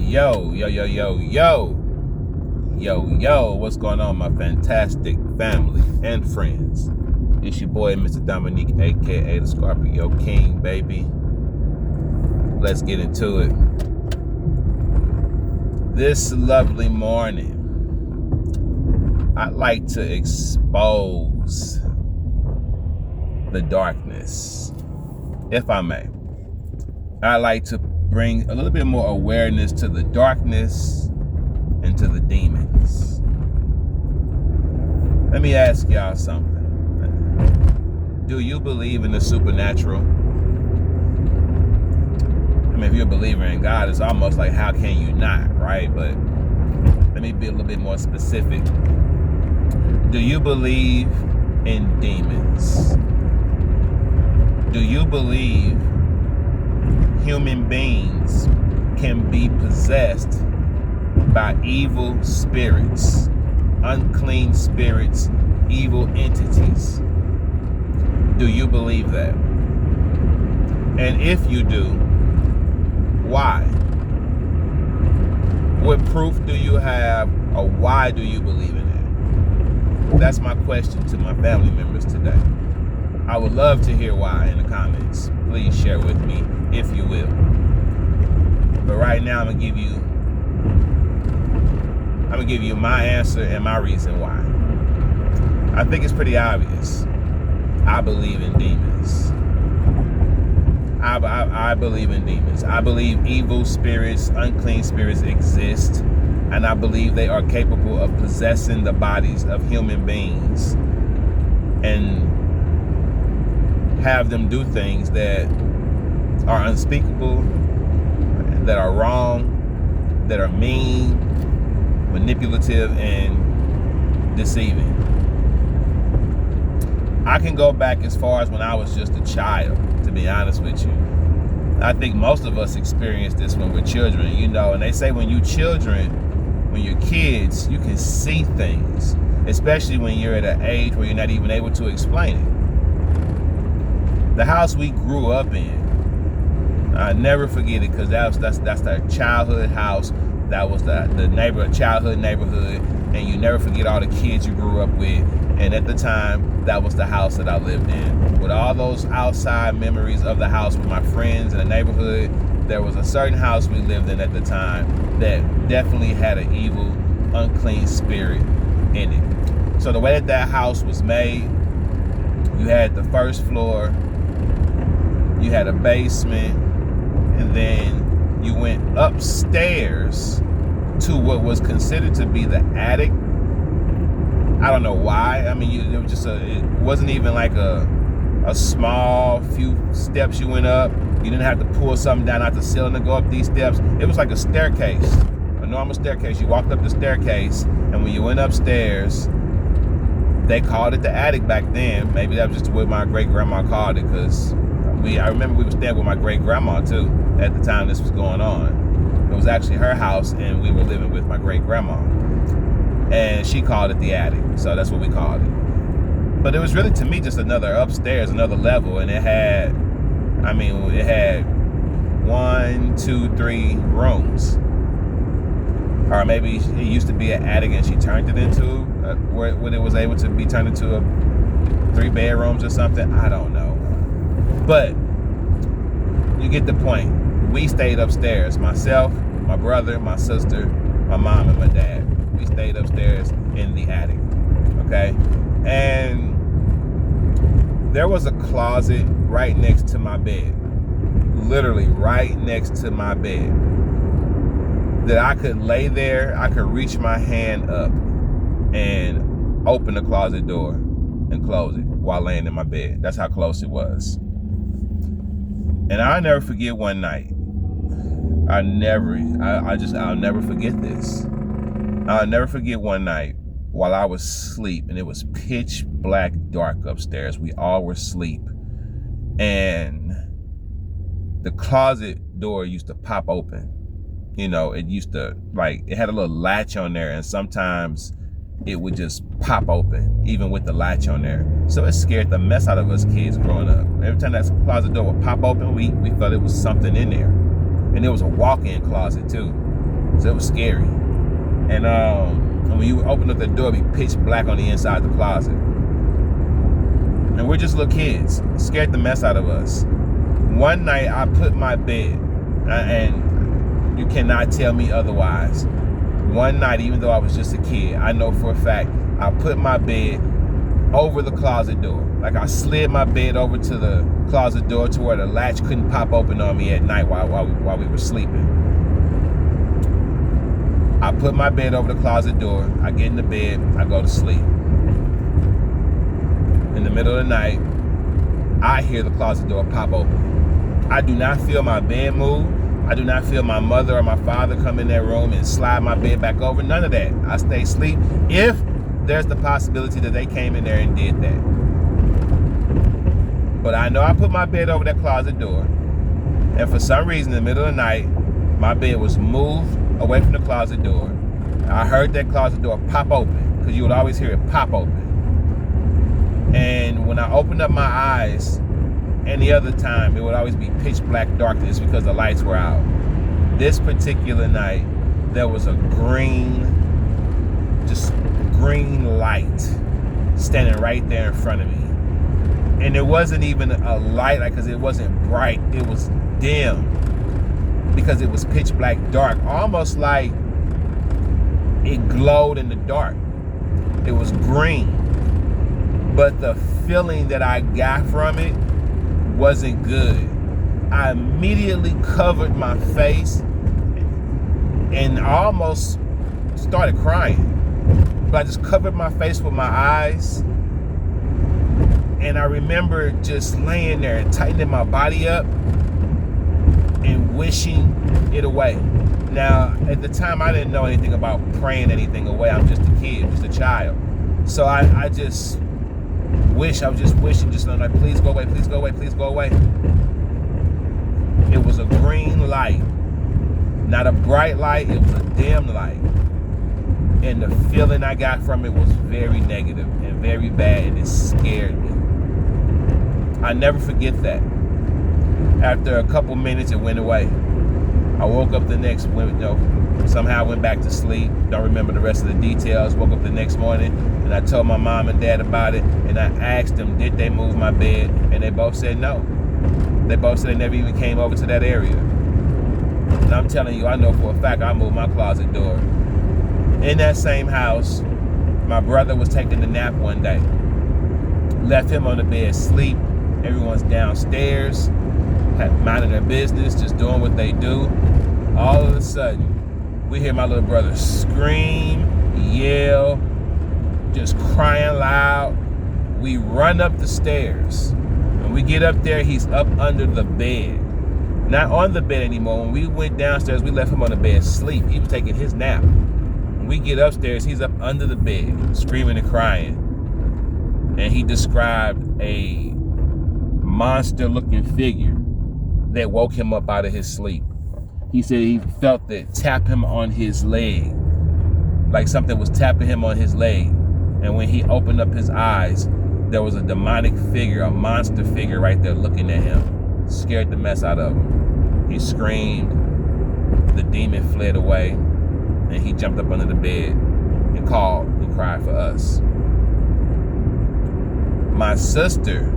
Yo, what's going on, my fantastic family and friends? It's your boy, Mr. Dominique, aka the Scorpio King, baby. Let's get into it. This lovely morning, I'd like to expose the darkness, if I may. I'd like to bring a little bit more awareness to the darkness and to the demons. Let me ask y'all something. Do you believe in the supernatural? I mean, if you're a believer in God, it's almost like, how can you not, right? But let me be a little bit more specific. Do you believe in demons? Do you believe human beings can be possessed by evil spirits, unclean spirits, evil entities? Do you believe that? And if you do, why? What proof do you have, or why do you believe in it? That's my question to my family members today. I would love to hear why in the comments. Please share with me, if you will. But right now, I'm gonna give you my answer and my reason why. I think it's pretty obvious. I believe in demons. I believe in demons. I believe evil spirits, unclean spirits exist, and I believe they are capable of possessing the bodies of human beings and have them do things that are unspeakable, that are wrong, that are mean, manipulative, and deceiving. I can go back as far as when I was just a child, to be honest with you. I think most of us experience this when we're children, and they say when you're kids, you can see things, especially when you're at an age where you're not even able to explain it. The house we grew up in, I never forget it, because that's the childhood house. That was the childhood neighborhood, and you never forget all the kids you grew up with. And at the time, that was the house that I lived in. With all those outside memories of the house with my friends in the neighborhood, there was a certain house we lived in at the time that definitely had an evil, unclean spirit in it. So the way that house was made, you had the first floor, you had a basement, and then you went upstairs to what was considered to be the attic. I don't know why. I mean, it wasn't even like a small few steps you went up. You didn't have to pull something down out the ceiling to go up these steps. It was like a staircase, a normal staircase. You walked up the staircase, and when you went upstairs, they called it the attic back then. Maybe that was just the way my great-grandma called it, because I remember we were staying with my great-grandma too at the time this was going on. It was actually her house, and we were living with my great-grandma. And she called it the attic, so that's what we called it. But it was really, to me, just another upstairs, another level, and it had 1, 2, 3 rooms. Or maybe it used to be an attic and she turned it into, when it was able to be turned into 3 bedrooms or something. I don't know. But you get the point. We stayed upstairs. Myself, my brother, my sister, my mom, and my dad. We stayed upstairs in the attic. Okay? And there was a closet right next to my bed. Literally right next to my bed. That I could lay there, I could reach my hand up and open the closet door and close it while laying in my bed. That's how close it was. And I'll never forget one night. I'll never forget this. I'll never forget one night while I was asleep, and it was pitch black dark upstairs. We all were asleep. And the closet door used to pop open. It used to, it had a little latch on there, and sometimes it would just pop open, even with the latch on there. So it scared the mess out of us kids growing up. Every time that closet door would pop open, we thought it was something in there. And it was a walk-in closet too. So it was scary. And when you open up the door, it'd be pitch black on the inside of the closet. And we're just little kids, scared the mess out of us. One night I put my bed, and you cannot tell me otherwise. One night, even though I was just a kid, I know for a fact, I put my bed over the closet door. Like I slid my bed over to the closet door to where the latch couldn't pop open on me at night while we were sleeping. I put my bed over the closet door. I get in the bed. I go to sleep. In the middle of the night, I hear the closet door pop open. I do not feel my bed move. I do not feel my mother or my father come in that room and slide my bed back over. None of that. I stay asleep if there's the possibility that they came in there and did that. But I know I put my bed over that closet door. And for some reason, in the middle of the night, my bed was moved away from the closet door. I heard that closet door pop open, because you would always hear it pop open. And when I opened up my eyes, any other time, it would always be pitch black darkness because the lights were out. This particular night, there was a green light standing right there in front of me. And it wasn't even a light, like, because it wasn't bright, it was dim, because it was pitch black dark, almost like it glowed in the dark. It was green, but the feeling that I got from it wasn't good. I immediately covered my face and almost started crying. But I just covered my face with my eyes. And I remember just laying there and tightening my body up and wishing it away. Now, at the time, I didn't know anything about praying anything away. I'm just a kid, just a child. So I just wish, I was just wishing, just like, please go away, please go away, please go away. It was a green light, not a bright light, it was a dim light. And the feeling I got from it was very negative and very bad, and it scared me. I never forget that. After a couple minutes, it went away. I woke up the next, somehow went back to sleep. Don't remember the rest of the details. Woke up the next morning, and I told my mom and dad about it, and I asked them, did they move my bed? And they both said no. They both said they never even came over to that area. And I'm telling you, I know for a fact I moved my closet door. In that same house, my brother was taking a nap one day. Left him on the bed asleep. Everyone's downstairs, minding their business, just doing what they do. All of a sudden, we hear my little brother scream, yell, just crying loud. We run up the stairs. When we get up there, he's up under the bed. Not on the bed anymore. When we went downstairs, we left him on the bed asleep. He was taking his nap. When we get upstairs, he's up under the bed, screaming and crying. And he described a monster-looking figure that woke him up out of his sleep. He said he felt it tap him on his leg, like something was tapping him on his leg. And when he opened up his eyes, there was a demonic figure, a monster figure right there looking at him. Scared the mess out of him. He screamed. The demon fled away, and he jumped up under the bed and called and cried for us. My sister,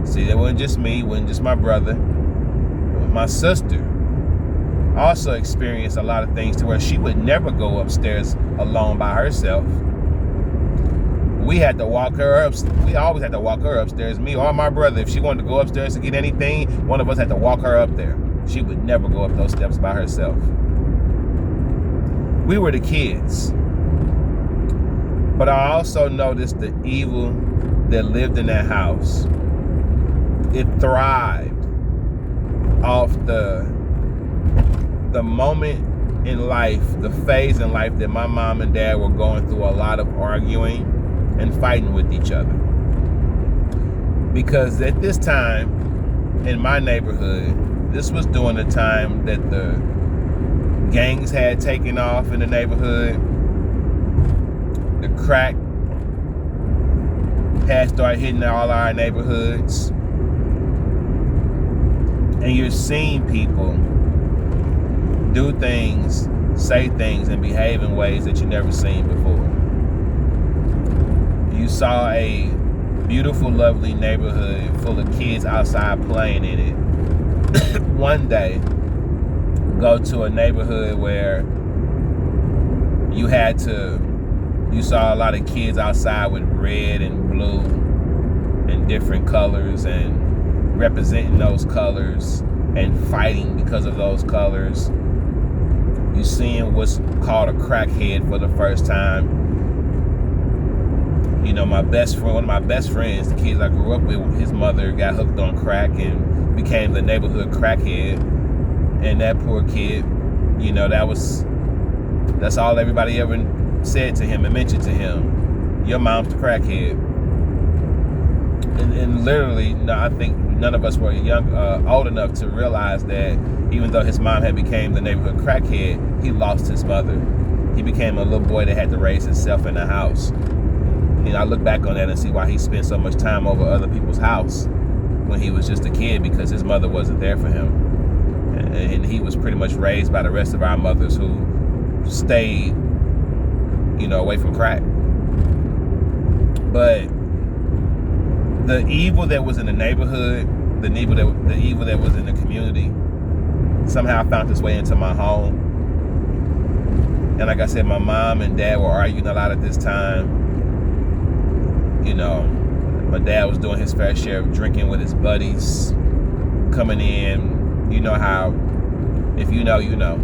see, it wasn't just me, it wasn't just my brother. My sister also experienced a lot of things to where she would never go upstairs alone by herself. We had to walk her up. We always had to walk her upstairs, me or my brother. If she wanted to go upstairs to get anything, one of us had to walk her up there. She would never go up those steps by herself. We were the kids. But I also noticed the evil that lived in that house. It thrived off the moment in life, the phase in life that my mom and dad were going through a lot of arguing and fighting with each other. Because at this time in my neighborhood, this was during the time that the gangs had taken off in the neighborhood. The crack had started hitting all our neighborhoods. And you're seeing people do things say things and behave in ways that you never seen before. You saw a beautiful, lovely neighborhood full of kids outside playing in it. One day, go to a neighborhood where you saw a lot of kids outside with red and blue and different colors and representing those colors and fighting because of those colors. You seeing what's called a crackhead for the first time. You know, one of my best friends, the kids I grew up with, his mother got hooked on crack and became the neighborhood crackhead. And that poor kid, you know, that's all everybody ever said to him and mentioned to him. Your mom's the crackhead. And literally, no, I think none of us were old enough to realize that even though his mom had became the neighborhood crackhead, he lost his mother. He became a little boy that had to raise himself in the house. You know, I look back on that and see why he spent so much time over other people's house when he was just a kid, because his mother wasn't there for him. And he was pretty much raised by the rest of our mothers who stayed, you know, away from crack. But the evil that was in the neighborhood, the evil that was in the community, somehow found its way into my home. And like I said, my mom and dad were arguing a lot at this time. You know, my dad was doing his fair share of drinking with his buddies, coming in. You know how, if you know, you know.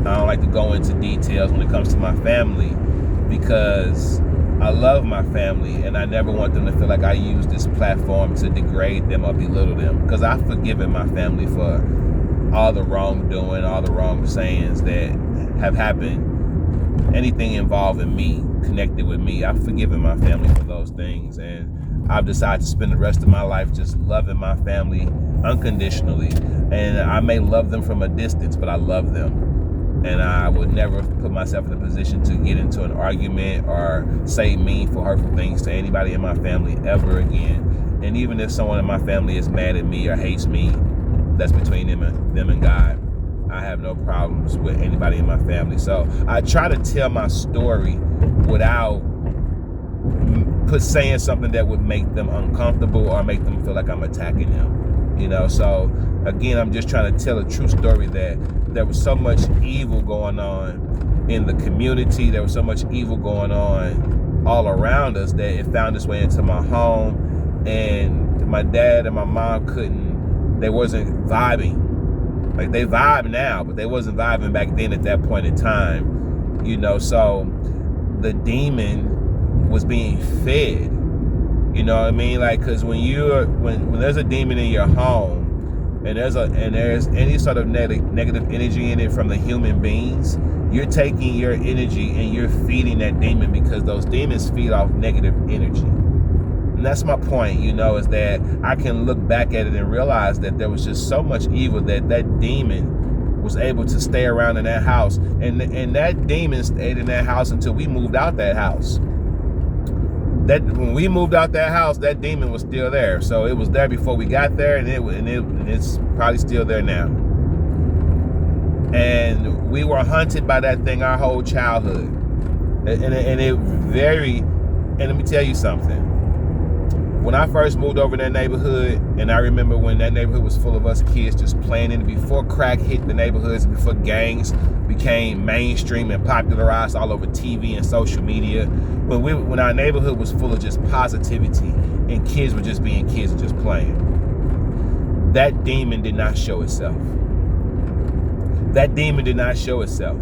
I don't like to go into details when it comes to my family, because I love my family and I never want them to feel like I use this platform to degrade them or belittle them, because I've forgiven my family for all the wrongdoing, all the wrong sayings that have happened. Anything involving me, connected with me, I've forgiven my family for those things, and I've decided to spend the rest of my life just loving my family unconditionally. And I may love them from a distance, but I love them. And I would never put myself in a position to get into an argument or say mean for hurtful things to anybody in my family ever again. And even if someone in my family is mad at me or hates me, that's between them and God. I have no problems with anybody in my family. So I try to tell my story without saying something that would make them uncomfortable or make them feel like I'm attacking them. You know, so again, I'm just trying to tell a true story that there was so much evil going on in the community. There was so much evil going on all around us that it found its way into my home. And my dad and my mom they wasn't vibing. Like, they vibe now, but they wasn't vibing back then at that point in time. You know, so the demon was being fed. You know what I mean? Like, because when there's a demon in your home and there's any sort of negative energy in it from the human beings, you're taking your energy and you're feeding that demon, because those demons feed off negative energy. And that's my point, you know, is that I can look back at it and realize that there was just so much evil that demon was able to stay around in that house. And that demon stayed in that house until we moved out that house. That when we moved out that house, that demon was still there. So it was there before we got there, and it's probably still there now. And we were hunted by that thing our whole childhood. And let me tell you something. When I first moved over in that neighborhood, and I remember when that neighborhood was full of us kids just playing in it, before crack hit the neighborhoods, before gangs became mainstream and popularized all over TV and social media, when our neighborhood was full of just positivity and kids were just being kids and just playing, that demon did not show itself. That demon did not show itself.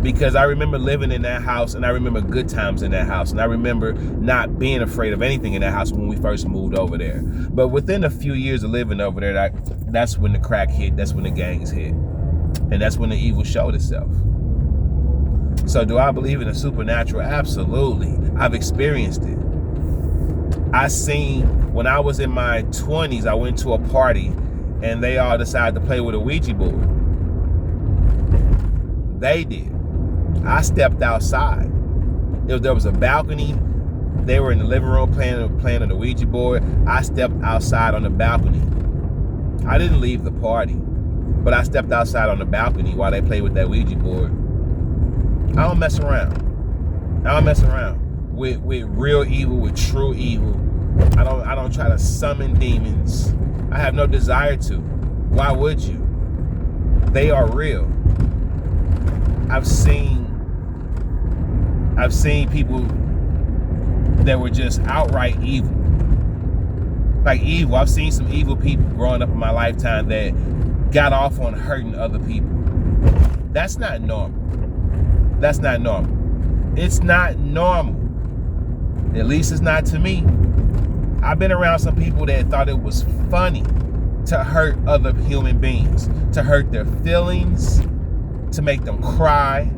Because I remember living in that house, and I remember good times in that house, and I remember not being afraid of anything in that house when we first moved over there. But within a few years of living over there, that's when the crack hit, that's when the gangs hit, and that's when the evil showed itself. So do I believe in the supernatural? Absolutely. I've experienced it. When I was in my 20s, I went to a party, and they all decided to play with a Ouija board. They did. I stepped outside. There was a balcony. They were in the living room playing on the Ouija board. I stepped outside on the balcony. I didn't leave the party, but But I stepped outside on the balcony while they played with that Ouija board. I don't mess around. I don't mess around with real evil, with true evil. I don't try to summon demons. I have no desire to. Why would you? They are real. I've seen people that were just outright evil. Like evil. I've seen some evil people growing up in my lifetime that got off on hurting other people. That's not normal. That's not normal. It's not normal. At least it's not to me. I've been around some people that thought it was funny to hurt other human beings, to hurt their feelings, to make them cry,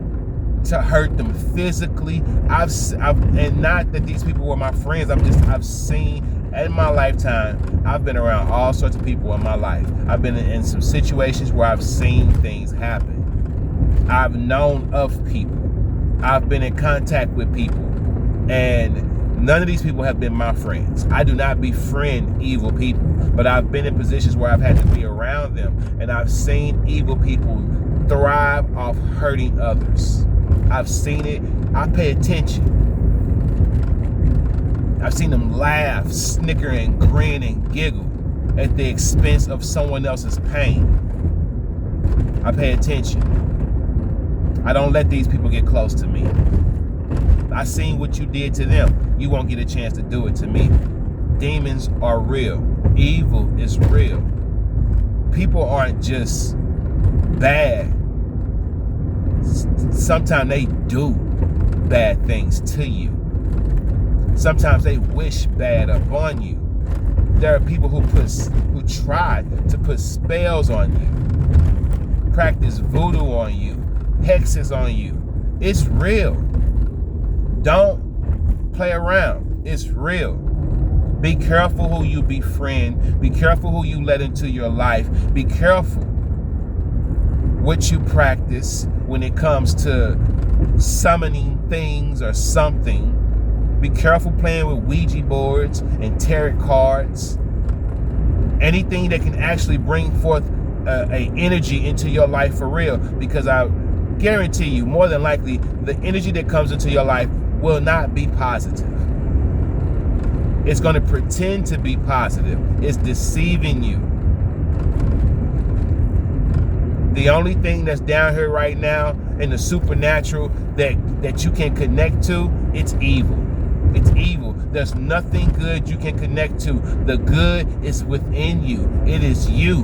to hurt them physically. And not that these people were my friends. I've seen in my lifetime, I've been around all sorts of people in my life. I've been in some situations where I've seen things happen. I've known of people. I've been in contact with people. And none of these people have been my friends. I do not befriend evil people, but I've been in positions where I've had to be around them, and I've seen evil people thrive off hurting others. I've seen it. I pay attention. I've seen them laugh, snicker, and grin and giggle at the expense of someone else's pain. I pay attention. I don't let these people get close to me. I seen what you did to them. You won't get a chance to do it to me. Demons are real. Evil is real. People aren't just bad. Sometimes they do bad things to you. Sometimes they wish bad upon you. There are people who try to put spells on you, practice voodoo on you, hexes on you. It's real. Don't play around. It's real. Be careful who you befriend. Be careful who you let into your life. Be careful what you practice when it comes to summoning things or something. Be careful playing with Ouija boards and tarot cards. Anything that can actually bring forth a energy into your life for real. Because I guarantee you, more than likely, the energy that comes into your life will not be positive. It's going to pretend to be positive. It's deceiving you. The only thing that's down here right now in the supernatural that you can connect to, it's evil. It's evil. There's nothing good you can connect to. The good is within you. It is you.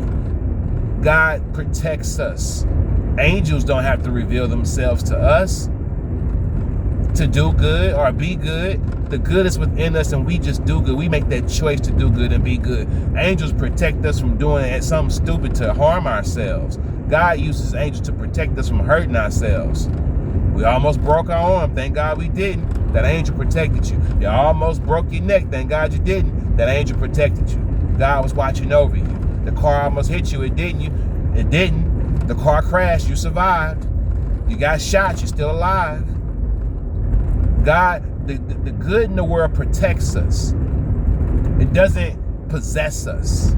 God protects us. Angels don't have to reveal themselves to us to do good or be good. The good is within us, and we just do good. We make that choice to do good and be good. Angels protect us from doing something stupid to harm ourselves. God uses angels to protect us from hurting ourselves. We almost broke our arm. Thank God we didn't. That angel protected you. You almost broke your neck. Thank God you didn't. That angel protected you. God was watching over you. The car almost hit you. It didn't. It didn't. The car crashed. You survived. You got shot. You're still alive. God, the good in the world protects us. It doesn't possess us.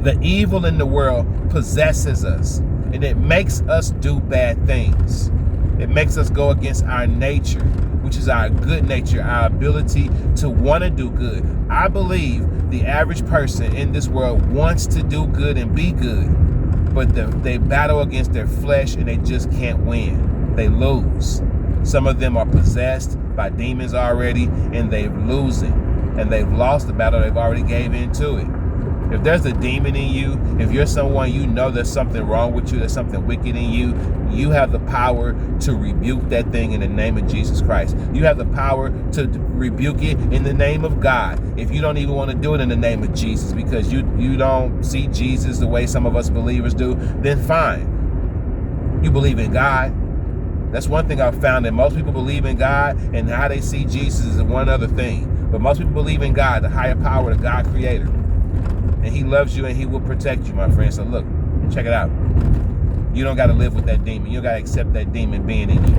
The evil in the world possesses us, and it makes us do bad things. It makes us go against our nature, which is our good nature, our ability to want to do good. I believe the average person in this world wants to do good and be good, but they battle against their flesh and they just can't win. They lose. Some of them are possessed by demons already, and they're losing, and they've lost the battle. They've already gave into it. If there's a demon in you, if you're someone you know there's something wrong with you, there's something wicked in you, you have the power to rebuke that thing in the name of Jesus Christ. You have the power to rebuke it in the name of God. If you don't even want to do it in the name of Jesus because you don't see Jesus the way some of us believers do, then fine. You believe in God. That's one thing I've found, that most people believe in God, and how they see Jesus is one other thing. But most people believe in God, the higher power, the God creator. And he loves you and he will protect you, my friend. So look, check it out. You don't got to live with that demon. You don't got to accept that demon being in you.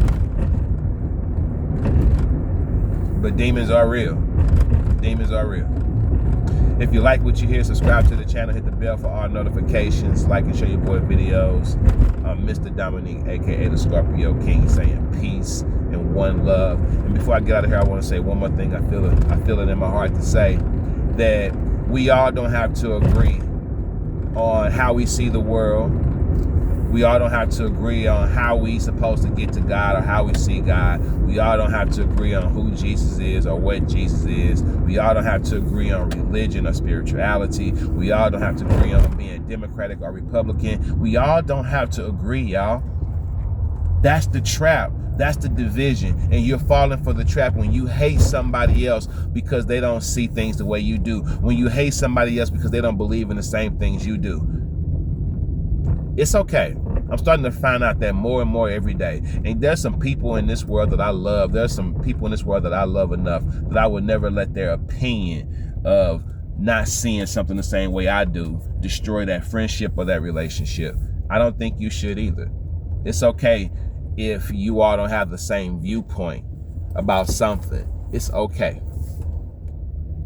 But demons are real. Demons are real. If you like what you hear, subscribe to the channel, hit the bell for all notifications, like and share your boy videos. Mr. Dominique, aka the Scorpio King, saying peace and one love. And before I get out of here, I want to say one more thing. I feel it in my heart to say that we all don't have to agree on how we see the world. We all don't have to agree on how we supposed to get to God or how we see God. We all don't have to agree on who Jesus is or what Jesus is. We all don't have to agree on religion or spirituality. We all don't have to agree on being Democratic or Republican. We all don't have to agree, y'all. That's the trap. That's the division. And you're falling for the trap when you hate somebody else because they don't see things the way you do. When you hate somebody else because they don't believe in the same things you do. It's okay. I'm starting to find out that more and more every day. And there's some people in this world that I love. There's some people in this world that I love enough that I would never let their opinion of not seeing something the same way I do destroy that friendship or that relationship. I don't think you should either. It's okay if you all don't have the same viewpoint about something. It's okay.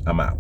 I'm out.